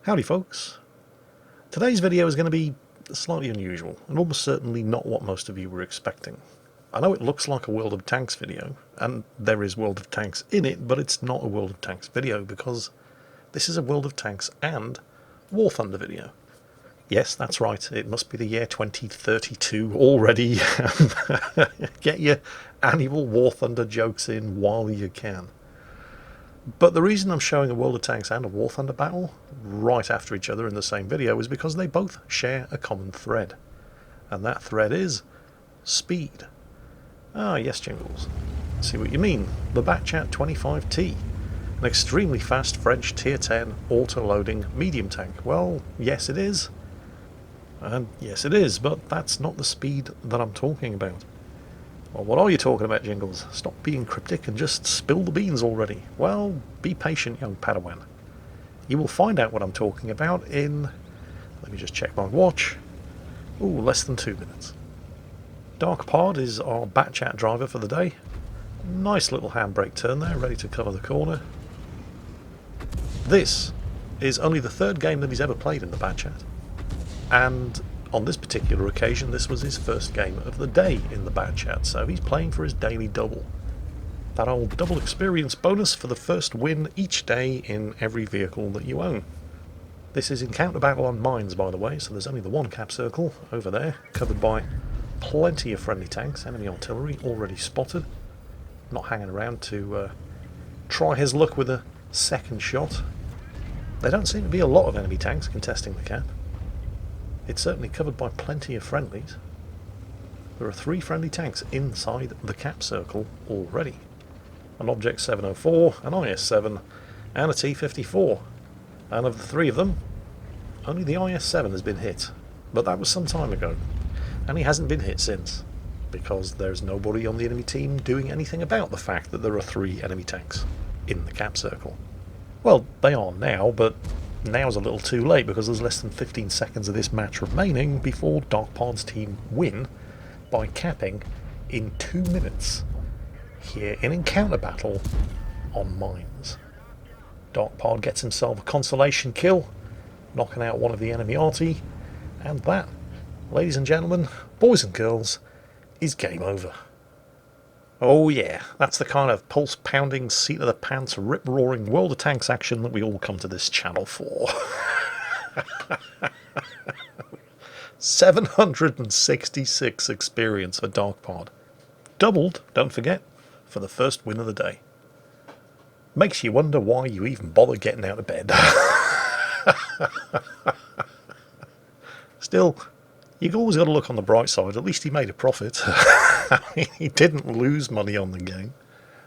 Howdy folks. Today's video is going to be slightly unusual and almost certainly not what most of you were expecting. I know it looks like a World of Tanks video, and there is World of Tanks in it, but it's not a World of Tanks video because this is a World of Tanks and War Thunder video. Yes, that's right, it must be the year 2032 already. Get your annual War Thunder jokes in while you can. But the reason I'm showing a World of Tanks and a War Thunder battle right after each other in the same video is because they both share a common thread. And that thread is speed. Ah, yes, Jingles. See what you mean. The Batchat 25T. An extremely fast French Tier 10 auto-loading medium tank. Well, yes it is. And yes it is, but that's not the speed that I'm talking about. Well, what are you talking about, Jingles? Stop being cryptic and just spill the beans already. Well, be patient, young Padawan. You will find out what I'm talking about in... Let me just check my watch. Ooh, less than 2 minutes. Dark Pod is our Batchat driver for the day. Nice little handbrake turn there, ready to cover the corner. This is only the third game that he's ever played in the Batchat. And on this particular occasion, this was his first game of the day in the Batchat, so he's playing for his daily double. That old double experience bonus for the first win each day in every vehicle that you own. This is encounter battle on mines, by the way, so there's only the one cap circle over there, covered by plenty of friendly tanks, enemy artillery already spotted. Not hanging around to try his luck with a second shot. There don't seem to be a lot of enemy tanks contesting the cap. It's certainly covered by plenty of friendlies. There are 3 friendly tanks inside the cap circle already. An Object 704, an IS-7 and a T-54. And of the 3 of them, only the IS-7 has been hit. But that was some time ago. And he hasn't been hit since. Because there's nobody on the enemy team doing anything about the fact that there are 3 enemy tanks in the cap circle. Well, they are now, but now's a little too late because there's less than 15 seconds of this match remaining before Dark Pod's team win by capping in 2 minutes here in encounter battle on mines. Dark Pod gets himself a consolation kill, knocking out one of the enemy arty, and that, ladies and gentlemen, boys and girls, is game over. Oh yeah, that's the kind of pulse-pounding, seat-of-the-pants, rip-roaring World of Tanks action that we all come to this channel for. 766 experience for Dark Pod. Doubled, don't forget, for the first win of the day. Makes you wonder why you even bother getting out of bed. Still, you've always got to look on the bright side. At least he made a profit. He didn't lose money on the game,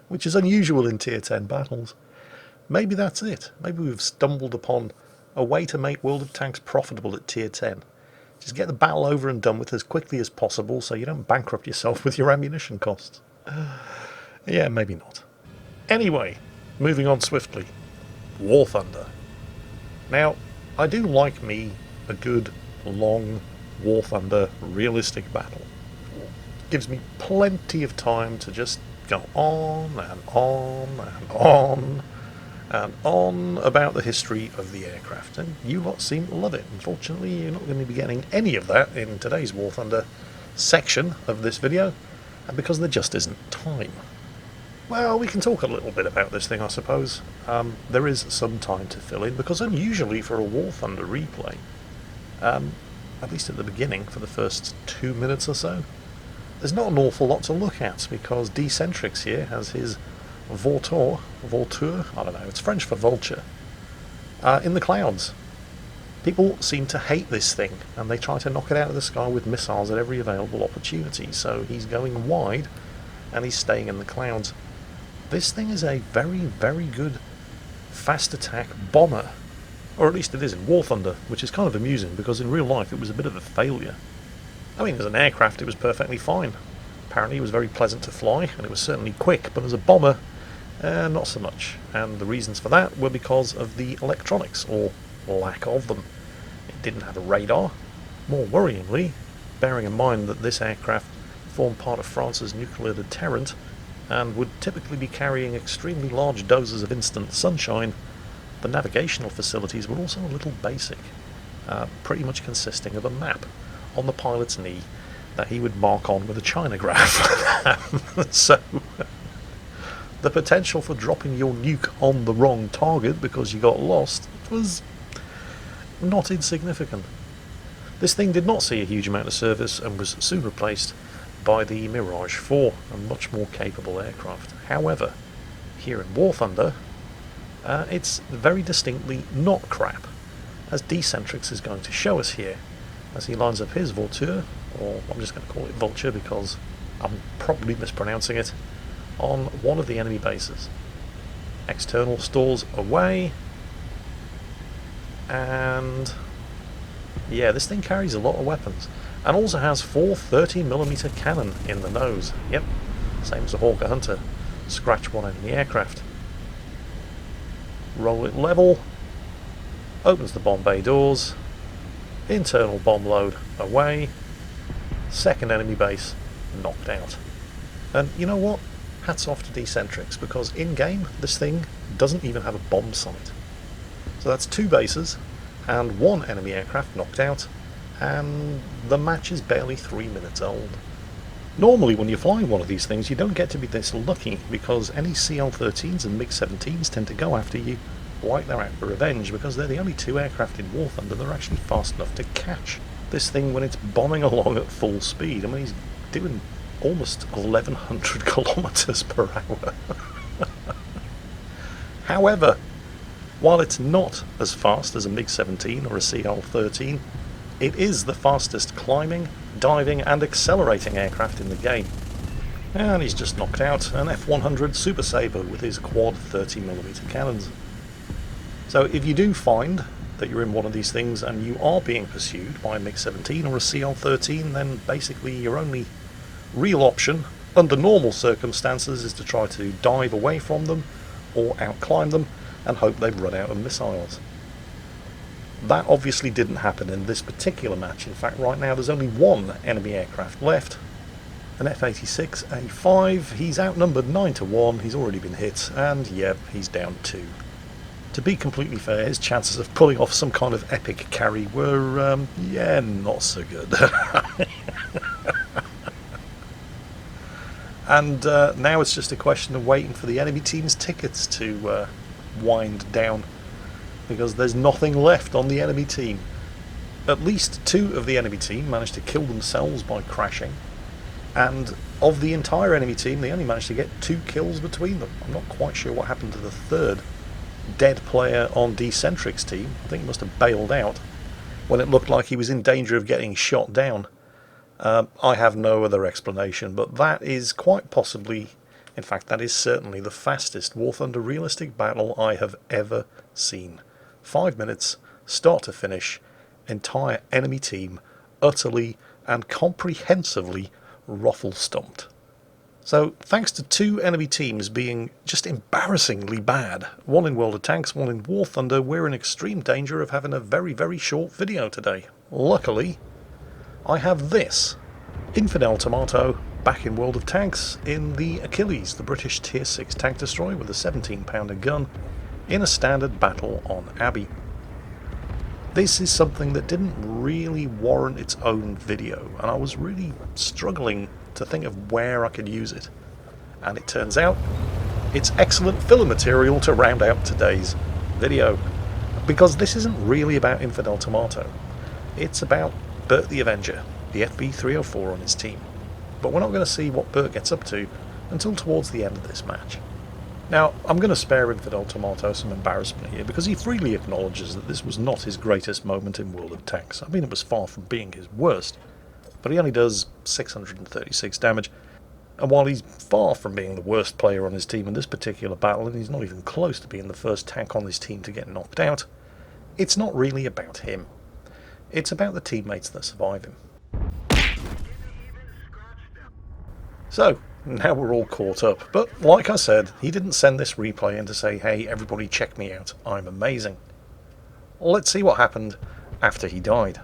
which is unusual in Tier 10 battles. Maybe that's it. Maybe we've stumbled upon a way to make World of Tanks profitable at Tier 10. Just get the battle over and done with as quickly as possible so you don't bankrupt yourself with your ammunition costs. Yeah, maybe not. Anyway, moving on swiftly. War Thunder. Now, I do like me a good, long War Thunder realistic battle. Gives me plenty of time to just go on and on and on and on about the history of the aircraft, and you lot seem to love it. Unfortunately, you're not going to be getting any of that in today's War Thunder section of this video, and because there just isn't time. Well, we can talk a little bit about this thing, I suppose. There is some time to fill in, because unusually for a War Thunder replay, at least at the beginning, for the first 2 minutes or so, there's not an awful lot to look at, because Decentrix here has his Vautour, I don't know, it's French for vulture, in the clouds. People seem to hate this thing, and they try to knock it out of the sky with missiles at every available opportunity, so he's going wide, and he's staying in the clouds. This thing is a very, very good fast attack bomber. Or at least it is in War Thunder, which is kind of amusing, because in real life it was a bit of a failure. I mean, as an aircraft it was perfectly fine. Apparently it was very pleasant to fly, and it was certainly quick, but as a bomber, not so much. And the reasons for that were because of the electronics, or lack of them. It didn't have a radar. More worryingly, bearing in mind that this aircraft formed part of France's nuclear deterrent, and would typically be carrying extremely large doses of instant sunshine, The navigational facilities were also a little basic, pretty much consisting of a map on the pilot's knee that he would mark on with a chinograph. So the potential for dropping your nuke on the wrong target because you got lost was not insignificant. This thing did not see a huge amount of service and was soon replaced by the Mirage 4, a much more capable aircraft. However, here in War Thunder, it's very distinctly not crap, as Decentrix is going to show us here, as he lines up his Vautour, or I'm just going to call it Vulture because I'm probably mispronouncing it, on one of the enemy bases. External stores away, and yeah, this thing carries a lot of weapons, and also has 4 30mm cannon in the nose. Yep, same as the Hawker Hunter. Scratch one enemy aircraft. Roll it level, opens the bomb bay doors, internal bomb load away, second enemy base knocked out. And you know what? Hats off to Decentrix, because in-game this thing doesn't even have a bomb sight. So that's 2 bases and 1 enemy aircraft knocked out, and the match is barely 3 minutes old. Normally when you're flying one of these things you don't get to be this lucky, because any CL-13s and MiG-17s tend to go after you like they're out for revenge, because they're the only 2 aircraft in War Thunder that are actually fast enough to catch this thing when it's bombing along at full speed. I mean, he's doing almost 1100 kilometers per hour. However, while it's not as fast as a MiG-17 or a CL-13, it is the fastest climbing, diving and accelerating aircraft in the game. And he's just knocked out an F-100 Super Sabre with his quad 30mm cannons. So if you do find that you're in one of these things and you are being pursued by a MiG-17 or a CL-13, then basically your only real option under normal circumstances is to try to dive away from them or outclimb them and hope they've run out of missiles. That obviously didn't happen in this particular match. In fact, right now there's only 1 enemy aircraft left, an F-86A5. He's outnumbered 9-1, he's already been hit, and yep, he's down 2. To be completely fair, his chances of pulling off some kind of epic carry were, yeah, not so good. And now it's just a question of waiting for the enemy team's tickets to wind down, because there's nothing left on the enemy team. At least 2 of the enemy team managed to kill themselves by crashing, and of the entire enemy team they only managed to get 2 kills between them. I'm not quite sure what happened to the third dead player on Decentrix team. I think he must have bailed out when it looked like he was in danger of getting shot down. I have no other explanation, but that is quite possibly, in fact that is certainly the fastest War Thunder realistic battle I have ever seen. 5 minutes, start to finish, entire enemy team utterly and comprehensively ruffle-stumped. So thanks to 2 enemy teams being just embarrassingly bad, one in World of Tanks, one in War Thunder, we're in extreme danger of having a very, very short video today. Luckily, I have this Infidel Tomato back in World of Tanks in the Achilles, the British Tier 6 tank destroyer with a 17-pounder gun, in a standard battle on Abbey. This is something that didn't really warrant its own video, and I was really struggling to think of where I could use it. And it turns out it's excellent filler material to round out today's video, because this isn't really about Infidel Tomato. It's about Bert the Avenger, the FB304 on his team. But we're not going to see what Bert gets up to until towards the end of this match. Now, I'm going to spare Infidel Tomato some embarrassment here, because he freely acknowledges that this was not his greatest moment in World of Tanks. I mean, it was far from being his worst, but he only does 636 damage, and while he's far from being the worst player on his team in this particular battle, and he's not even close to being the first tank on his team to get knocked out, it's not really about him. It's about the teammates that survive him. So, now we're all caught up, but like I said, he didn't send this replay in to say, hey, everybody check me out, I'm amazing. Let's see what happened after he died.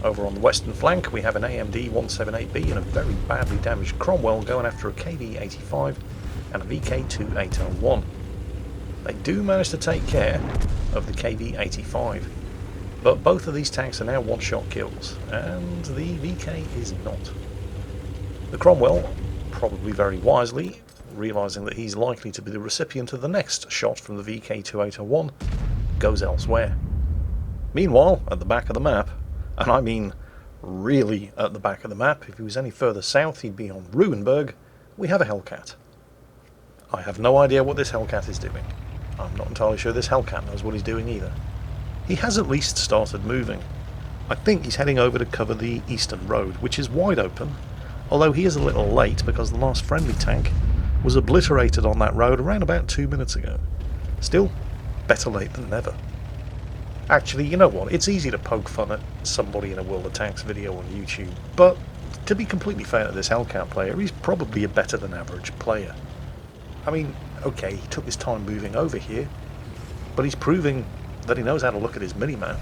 Over on the western flank we have an AMD 178B and a very badly damaged Cromwell going after a KV-85 and a VK-2801. They do manage to take care of the KV-85, but both of these tanks are now one-shot kills, and the VK is not. The Cromwell, probably very wisely, realising that he's likely to be the recipient of the next shot from the VK2801, goes elsewhere. Meanwhile, at the back of the map, and I mean really at the back of the map, if he was any further south he'd be on Ruinberg, we have a Hellcat. I have no idea what this Hellcat is doing. I'm not entirely sure this Hellcat knows what he's doing either. He has at least started moving. I think he's heading over to cover the eastern road, which is wide open, although he is a little late because the last friendly tank was obliterated on that road around about 2 minutes ago. Still, better late than never. Actually, you know what, it's easy to poke fun at somebody in a World of Tanks video on YouTube, but to be completely fair to this Hellcat player, he's probably a better than average player. I mean, okay, he took his time moving over here, but he's proving that he knows how to look at his minimap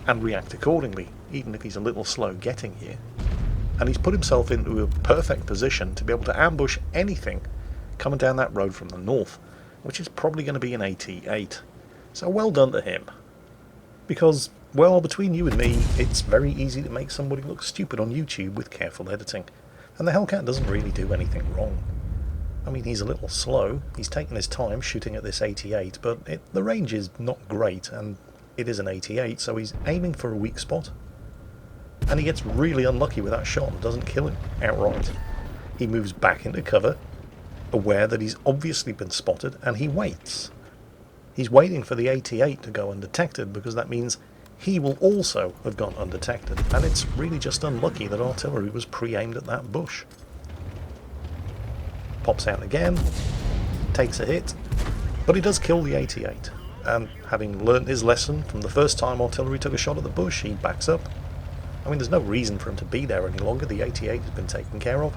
and react accordingly, even if he's a little slow getting here. And he's put himself into a perfect position to be able to ambush anything coming down that road from the north, which is probably going to be an AT-8. So well done to him. Because, well, between you and me, it's very easy to make somebody look stupid on YouTube with careful editing. And the Hellcat doesn't really do anything wrong. I mean, he's a little slow, he's taken his time shooting at this AT-8, but the range is not great, and it is an AT-8, so he's aiming for a weak spot. And he gets really unlucky with that shot and doesn't kill him outright. He moves back into cover, aware that he's obviously been spotted, and he waits. He's waiting for the AT-8 to go undetected, because that means he will also have gone undetected, and it's really just unlucky that artillery was pre-aimed at that bush. Pops out again, takes a hit, but he does kill the AT-8, and having learnt his lesson from the first time artillery took a shot at the bush, he backs up. I mean, there's no reason for him to be there any longer, the AT-8 has been taken care of,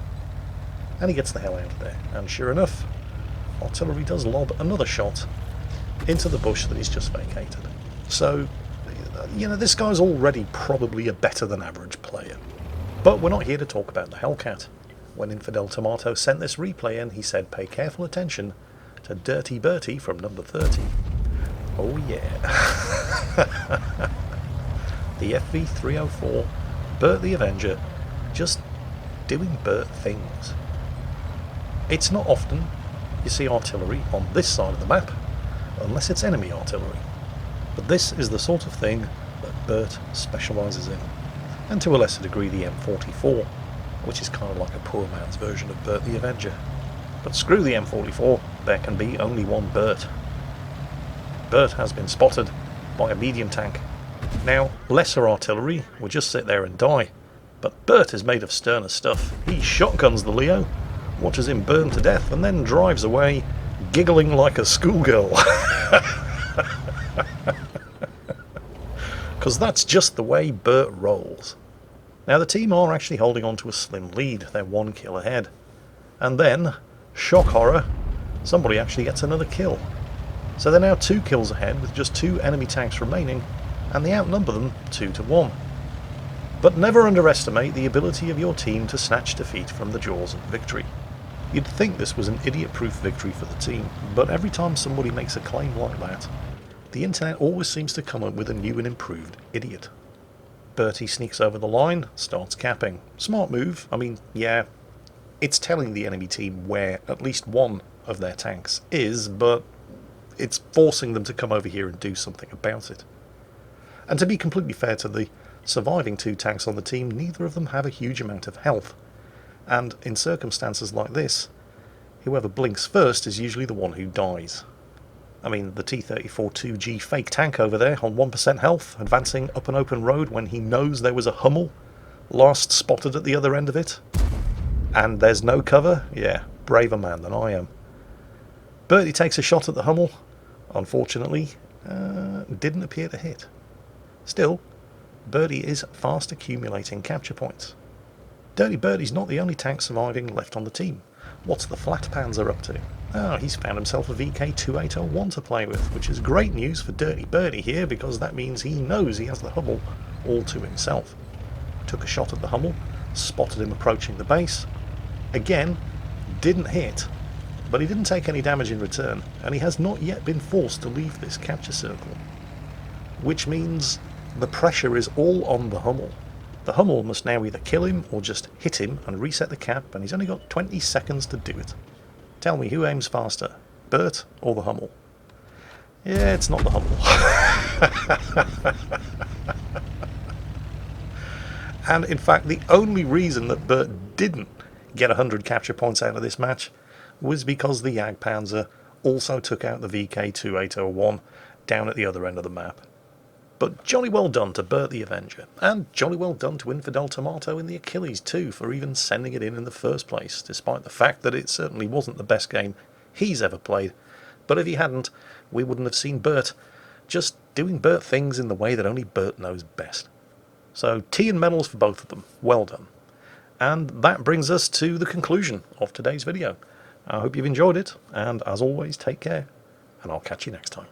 and he gets the hell out of there, and sure enough, artillery does lob another shot into the bush that he's just vacated. So, you know, this guy's already probably a better than average player. But we're not here to talk about the Hellcat. When Infidel Tomato sent this replay in, he said pay careful attention to Dirty Bertie from number 30. Oh yeah. The FV304, Bert the Avenger, just doing Bert things. It's not often you see artillery on this side of the map, unless it's enemy artillery. But this is the sort of thing that Bert specialises in, and to a lesser degree the M44, which is kind of like a poor man's version of Bert the Avenger. But screw the M44, there can be only one Bert. Bert has been spotted by a medium tank. Now, lesser artillery would just sit there and die, but Bert is made of sterner stuff. He shotguns the Leo, watches him burn to death, and then drives away, giggling like a schoolgirl. Because that's just the way Bert rolls. Now the team are actually holding on to a slim lead, they're 1 kill ahead. And then, shock horror, somebody actually gets another kill. So they're now 2 kills ahead with just 2 enemy tanks remaining, and they outnumber them 2-1. But never underestimate the ability of your team to snatch defeat from the jaws of victory. You'd think this was an idiot-proof victory for the team, but every time somebody makes a claim like that, the internet always seems to come up with a new and improved idiot. Bertie sneaks over the line, starts capping. Smart move. I mean, yeah, it's telling the enemy team where at least one of their tanks is, but it's forcing them to come over here and do something about it. And to be completely fair to the surviving 2 tanks on the team, neither of them have a huge amount of health. And in circumstances like this, whoever blinks first is usually the one who dies. I mean, the T-34-2G fake tank over there on 1% health, advancing up an open road when he knows there was a Hummel last spotted at the other end of it. And there's no cover? Yeah, braver man than I am. Bertie takes a shot at the Hummel. Unfortunately, didn't appear to hit. Still, Bertie is fast accumulating capture points. Dirty Bertie's not the only tank surviving left on the team. What's the Flat Panzer up to? Oh, he's found himself a VK2801 to play with, which is great news for Dirty Bertie here, because that means he knows he has the Hummel all to himself. Took a shot at the Hummel, spotted him approaching the base. Again, didn't hit, but he didn't take any damage in return, and he has not yet been forced to leave this capture circle. Which means the pressure is all on the Hummel. The Hummel must now either kill him or just hit him and reset the cap, and he's only got 20 seconds to do it. Tell me, who aims faster, Bert or the Hummel? Yeah, it's not the Hummel. And in fact, the only reason that Bert didn't get 100 capture points out of this match was because the Jagdpanzer also took out the VK2801 down at the other end of the map. But jolly well done to Bert the Avenger, and jolly well done to Infidel Tomato in the Achilles too for even sending it in the first place, despite the fact that it certainly wasn't the best game he's ever played. But if he hadn't, we wouldn't have seen Bert just doing Bert things in the way that only Bert knows best. So tea and medals for both of them. Well done. And that brings us to the conclusion of today's video. I hope you've enjoyed it, and as always, take care, and I'll catch you next time.